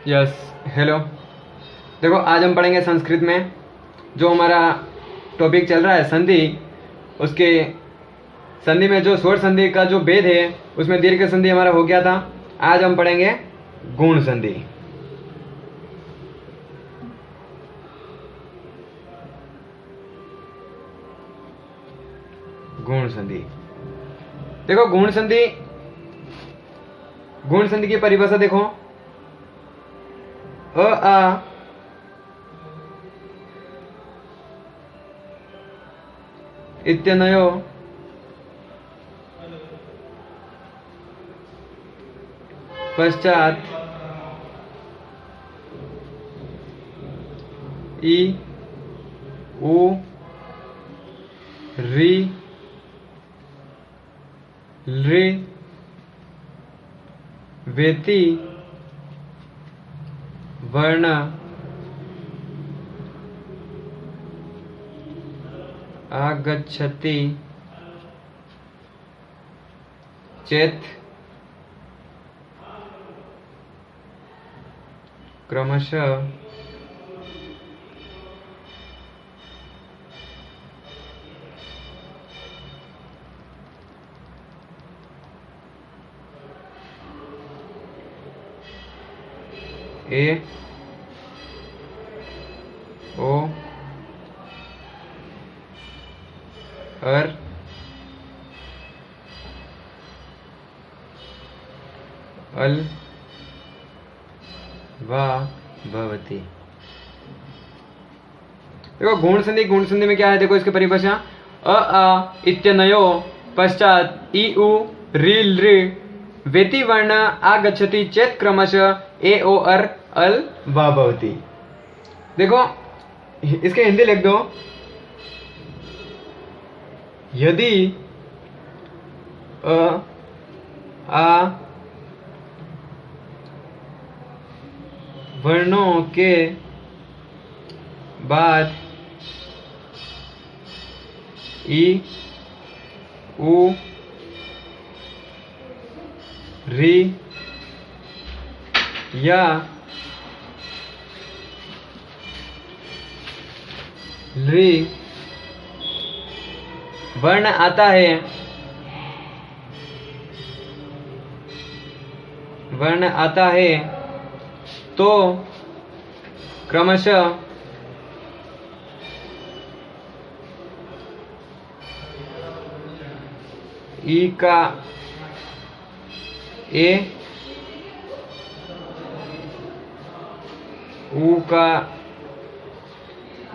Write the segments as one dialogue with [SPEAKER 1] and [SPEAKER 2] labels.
[SPEAKER 1] Yes, hello. देखो, आज हम पढ़ेंगे संस्कृत में जो हमारा टॉपिक चल रहा है संधि, उसके संधि में जो स्वर संधि का जो भेद है उसमें दीर्घ संधि हमारा हो गया था। आज हम पढ़ेंगे गुण संधि। गुण संधि। देखो, गुण संधि की परिभाषा देखो। अ आ इत्यनयो पश्चात ई उ री लृ वेति वर्ण आगच्छति चेत् क्रमशः ए ओ अर अल वा भवति। देखो, गुण संधि में क्या है, देखो इसकी परिभाषा। अ आ इत्यनयो पश्चात इ उ रि लृ वेति वर्ण आगच्छति चेत् क्रमशः ए ओ अर अल वा भवति। देखो, इसके हिंदी लिख दो। यदि अ आ वर्णों के बाद ई उ री या लृ वर्ण आता है तो क्रमशः ई का ए, उ का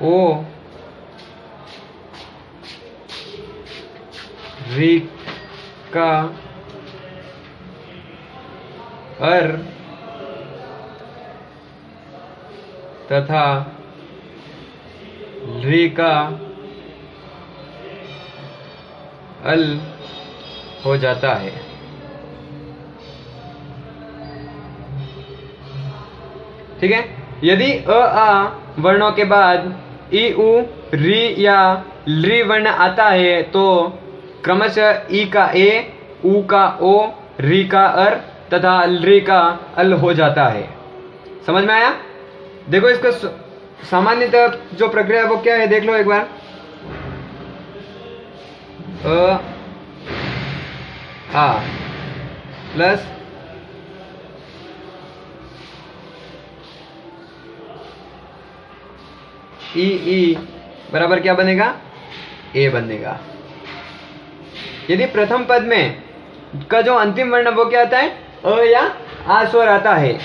[SPEAKER 1] ओ, री का अर तथा लृ का अल हो जाता है। ठीक है। यदि अ आ वर्णों के बाद ई उ री या लृ वर्ण आता है तो क्रमशः ई का ए, उ का ओ, री का अर तथा लृ का अल हो जाता है। समझ में आया? देखो, इसका सामान्यतः जो प्रक्रिया है वो क्या है, देख लो एक बार। अ आ प्लस ई बराबर क्या बनेगा? ए बनेगा। यदि प्रथम पद में का जो अंतिम वर्ण वो क्या आता है, अ या आ स्वर आता है,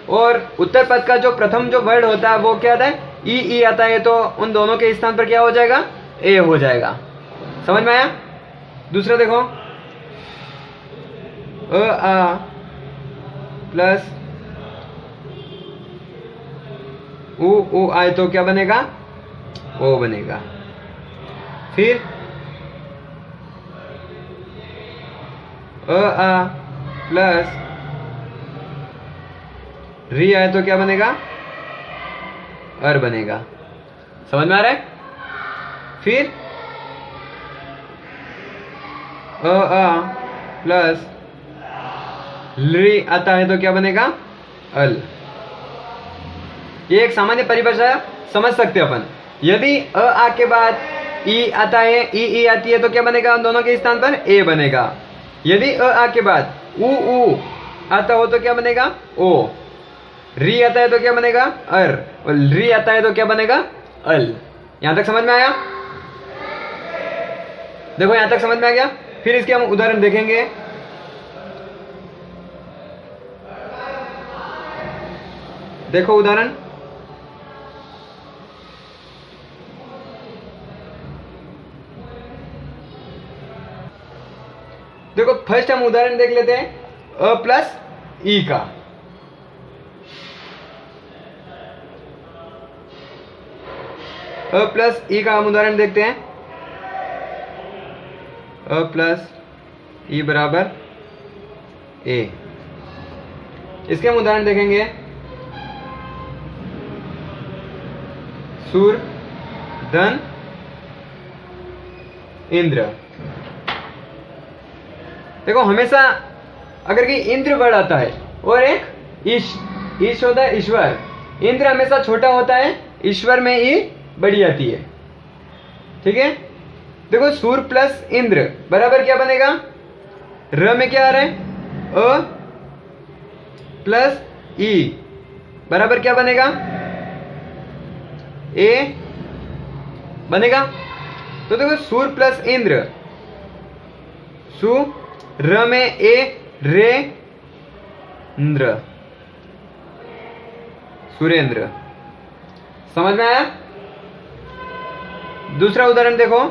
[SPEAKER 1] और उत्तर पद का जो प्रथम जो वर्ड होता है वो क्या आता है, ई आता है, तो उन दोनों के स्थान पर क्या हो जाएगा? ए हो जाएगा। समझ में आया? दूसरा देखो, अ आ प्लस उ आए तो क्या बनेगा? ओ बनेगा। फिर अ आ प्लस री आए तो क्या बनेगा? अर बनेगा। समझ में आ रहा है? फिर अ आ प्लस लृ आता है तो क्या बनेगा? अल। ये एक सामान्य परिभाषा समझ सकते हैं अपन। यदि अ आ के बाद ई आता है, ई आती है, तो क्या बनेगा दोनों के स्थान पर ए बनेगा। यदि अ आ के बाद ऊ आता हो तो क्या बनेगा ओ। री आता है तो क्या बनेगा अर, और री आता है तो क्या बनेगा अल। यहां तक समझ में आया? देखो यहां तक समझ में आ गया। फिर इसके हम उदाहरण देखेंगे। देखो उदाहरण, देखो फर्स्ट हम उदाहरण देख लेते हैं अ प्लस ई का। अ प्लस ई का हम उदाहरण देखते हैं। अ प्लस ई बराबर ए। इसके हम उदाहरण देखेंगे। सूर, धन, इंद्र। देखो हमेशा अगर कि इंद्र बड़ा आता है और एक ईश होता है ईश्वर, इंद्र हमेशा छोटा होता है, ईश्वर में ई बड़ी आती है। ठीक है, देखो सूर प्लस इंद्र बराबर क्या बनेगा, र में क्या आ रहा है अ प्लस ई बराबर क्या बनेगा ए बनेगा। तो देखो सूर प्लस इंद्र, सु र में ए रे इंद्र, सुरेंद्र। समझ में आया? दूसरा उदाहरण देखो।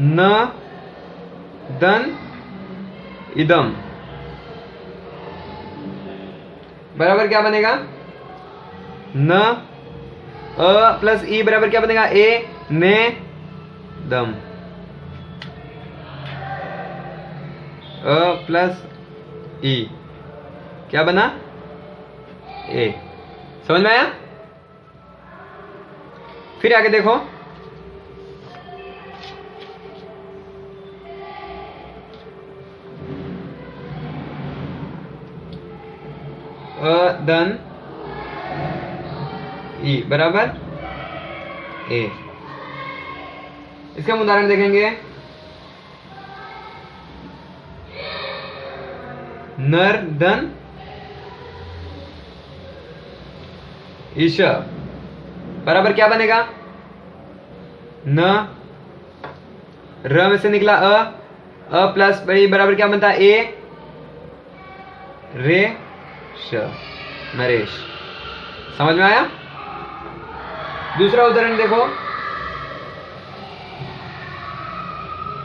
[SPEAKER 1] न दन इदम बराबर क्या बनेगा, न अ प्लस ई बराबर क्या बनेगा ए ने दम। अ प्लस ई क्या बना ए। समझ में आया? फिर आगे देखो। धन ई बराबर ए। इसका हम उदाहरण देखेंगे। नर धन ईश बराबर क्या बनेगा, न र में से निकला अ प्लस बड़ी बराबर क्या बनता है ए रे श, नरेश। समझ में आया? दूसरा उदाहरण देखो।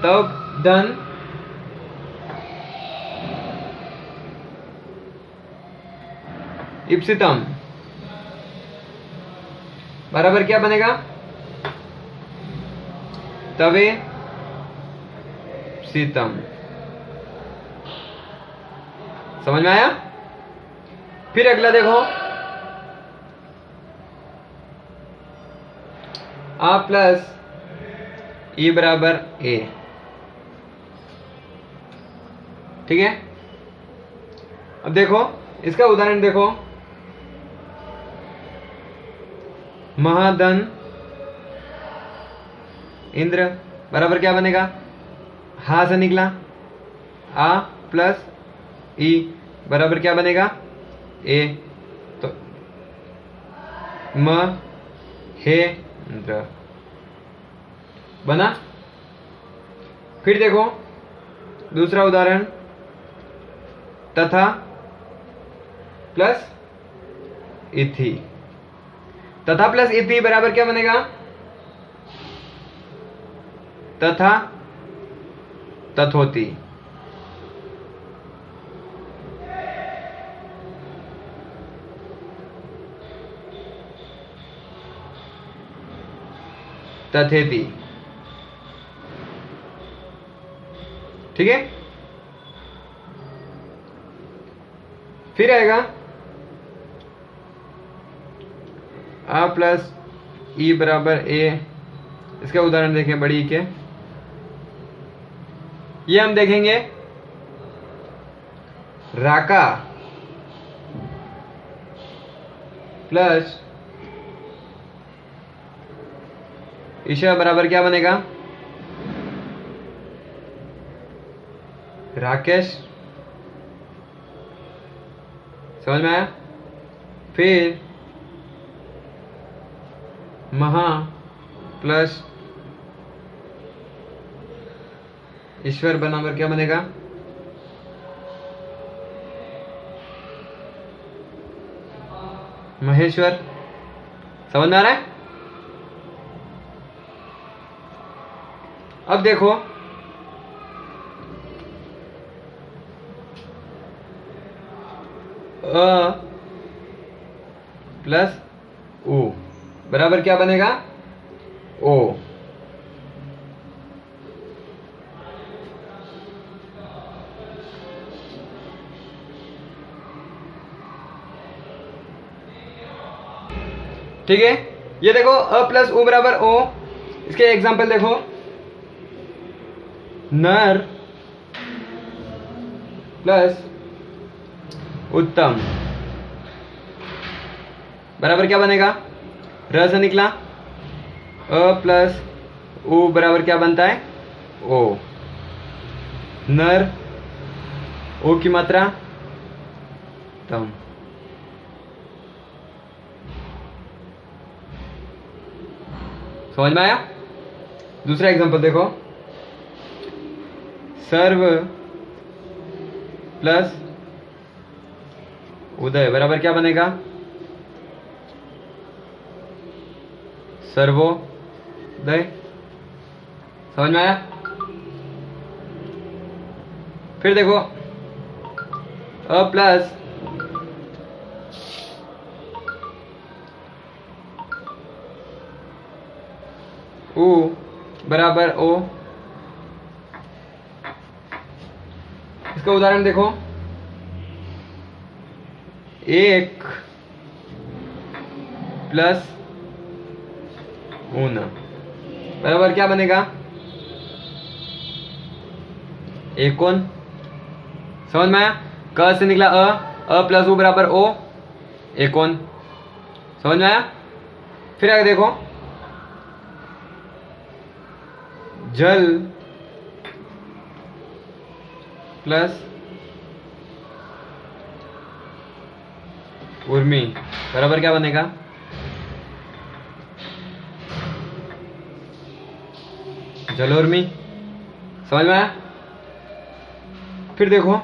[SPEAKER 1] तब धन इप्सितम बराबर क्या बनेगा, तवे सीतम। समझ में आया? फिर अगला देखो। आ प्लस ई बराबर ए। ठीक है, अब देखो इसका उदाहरण देखो। महाधन इंद्र बराबर क्या बनेगा, हा से निकला आ प्लस ई बराबर क्या बनेगा ए, तो म हे इंद्र बना। फिर देखो दूसरा उदाहरण। तथा प्लस इथि, तथा प्लस इथि बराबर क्या बनेगा, तथा तथोति। तथेति। ठीक है, फिर आएगा आ प्लस ई बराबर ए। इसका उदाहरण देखें बड़ी के। ये हम देखेंगे राका प्लस ईश्वर बराबर क्या बनेगा? राकेश। समझ में आया? फिर महा प्लस ईश्वर बराबर क्या बनेगा? महेश्वर। समझ में आ रहा है? अब देखो अ प्लस उ बराबर क्या बनेगा? ओ। ठीक है, ये देखो अ प्लस उ बराबर ओ। इसके एग्जांपल देखो, नर प्लस उत्तम बराबर क्या बनेगा? र से निकला अ प्लस उ बराबर क्या बनता है? ओ। नर, ओ की मात्रा तम। समझ में आया? दूसरा एग्जांपल देखो, सर्व प्लस उदय बराबर क्या बनेगा? सर्वोदय। समझ में आया? फिर देखो अ प्लस उ बराबर ओ। इसका उदाहरण देखो, एक प्लस ऊन बराबर क्या बनेगा? एकोन। समझ में आया? क से निकला अ प्लस उ बराबर ओ, एकोन। समझ में आया? फिर आगे देखो, जल प्लस उर्मी बराबर क्या बनेगा? जलोर्मी। समझ में आया? फिर देखो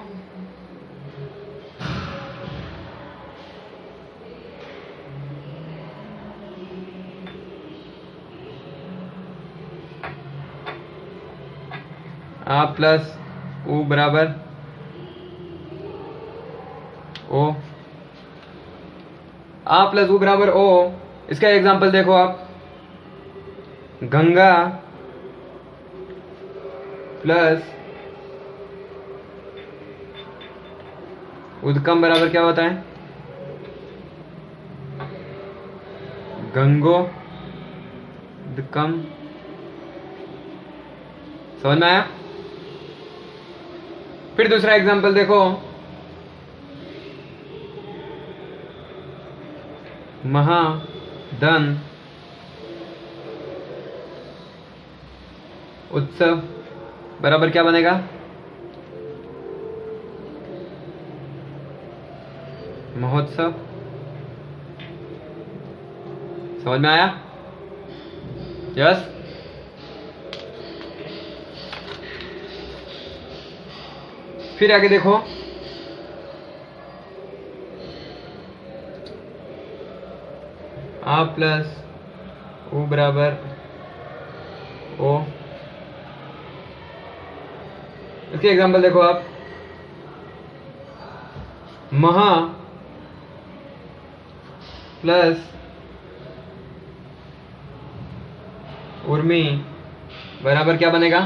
[SPEAKER 1] आ प्लस उ बराबर ओ। आ प्लस उ बराबर ओ। इसका एग्जांपल देखो आप, गंगा प्लस उद्गम बराबर क्या होता है? गंगो उद्गम। समझ में आया? फिर दूसरा एग्जांपल देखो, महाधन उत्सव बराबर क्या बनेगा? महोत्सव। समझ में आया? यस। फिर आगे देखो, आ प्लस उ बराबर ओ। इसके एग्जांपल देखो आप, महा प्लस उर्मी बराबर क्या बनेगा?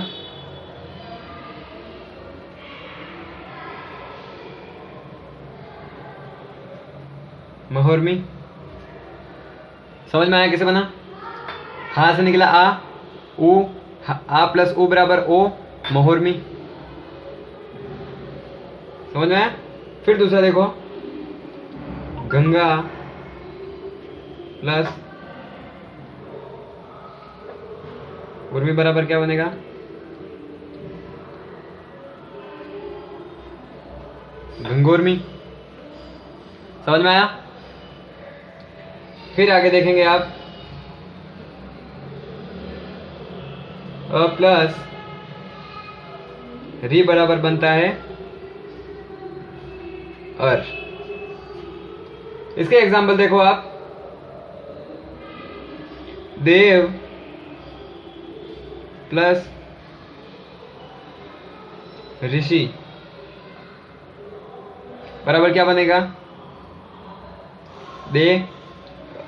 [SPEAKER 1] महोर्मी। समझ में आया कैसे बना? हा से निकला आ, उ, आ प्लस उ बराबर ओ, महोर्मी। समझ में आया? फिर दूसरा देखो, गंगा प्लस उर्मी बराबर क्या बनेगा, गंगोर्मी। समझ में आया? फिर आगे देखेंगे आप, अ प्लस री बराबर बनता है अर। इसके एग्जाम्पल देखो आप, देव प्लस ऋषि बराबर क्या बनेगा, दे,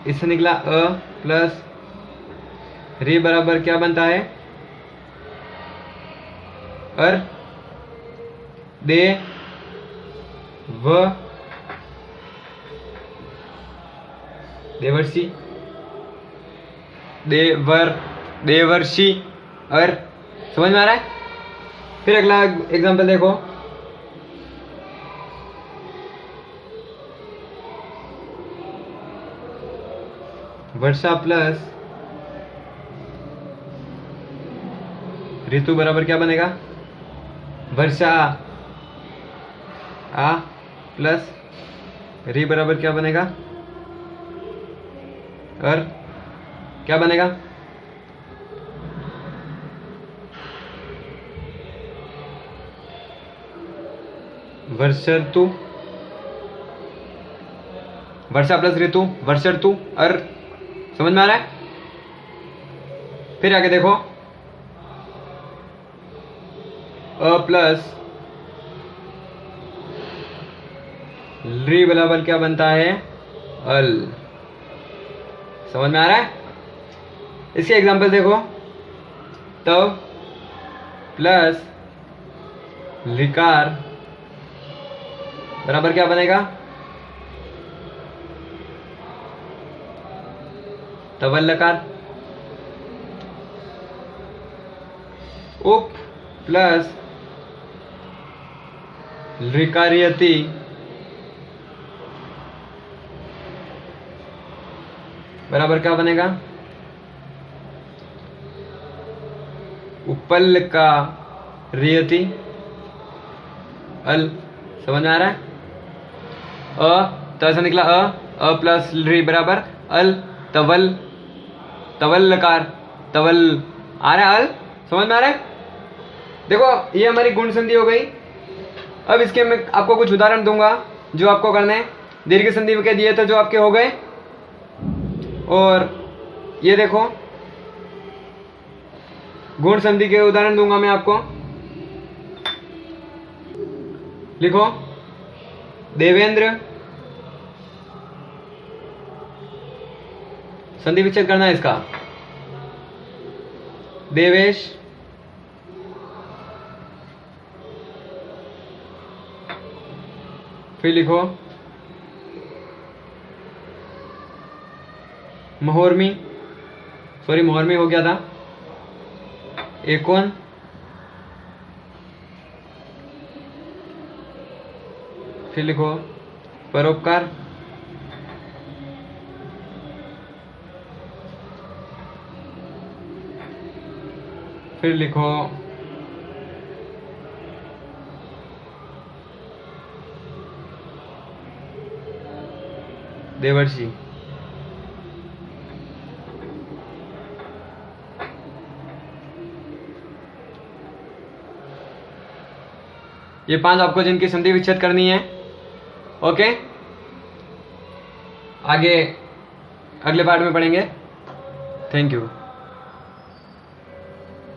[SPEAKER 1] इससे निकला अ प्लस री बराबर क्या बनता है, अर, दे, व, देवर्षि, देवर, देवर्षि, अर। समझ में आ रहा है? फिर अगला एग्जांपल देखो, वर्षा प्लस ऋतु बराबर क्या बनेगा, वर्षा, आ प्लस री बराबर क्या बनेगा, अर, क्या बनेगा, वर्षर्तु, वर्षा प्लस ऋतु, वर्षर्तु, अर। समझ में आ रहा है? फिर आगे देखो, अ प्लस री बराबर क्या बनता है, अल। समझ में आ रहा है? इसके एग्जांपल देखो, तब प्लस लिकार बराबर क्या बनेगा, तवल्लकार। उप प्लस लिकार्यति बराबर क्या बनेगा, उपल का रियति, अल। समझ में आ रहा है? तो ऐसा निकला अ प्लस री बराबर अल, तवल, तवल्लकार, तवल। आ रहा है अल? समझ में आ रहा है? देखो ये हमारी गुण संधि हो गई। अब इसके मैं आपको कुछ उदाहरण दूंगा जो आपको करने हैं। दीर्घ संधि के दिए थे जो आपके हो गए, और ये देखो गुण संधि के उदाहरण दूंगा मैं आपको। लिखो, देवेंद्र, संधि विच्छेद करना है इसका, देवेश, फिर लिखो महोर्मी, सॉरी महोर्मी हो गया था, एकोन, फिर लिखो परोपकार, फिर लिखो देवर्षि। ये 5 आपको जिनकी संधि विच्छेद करनी है। ओके, आगे अगले पार्ट में पढ़ेंगे। Thank you.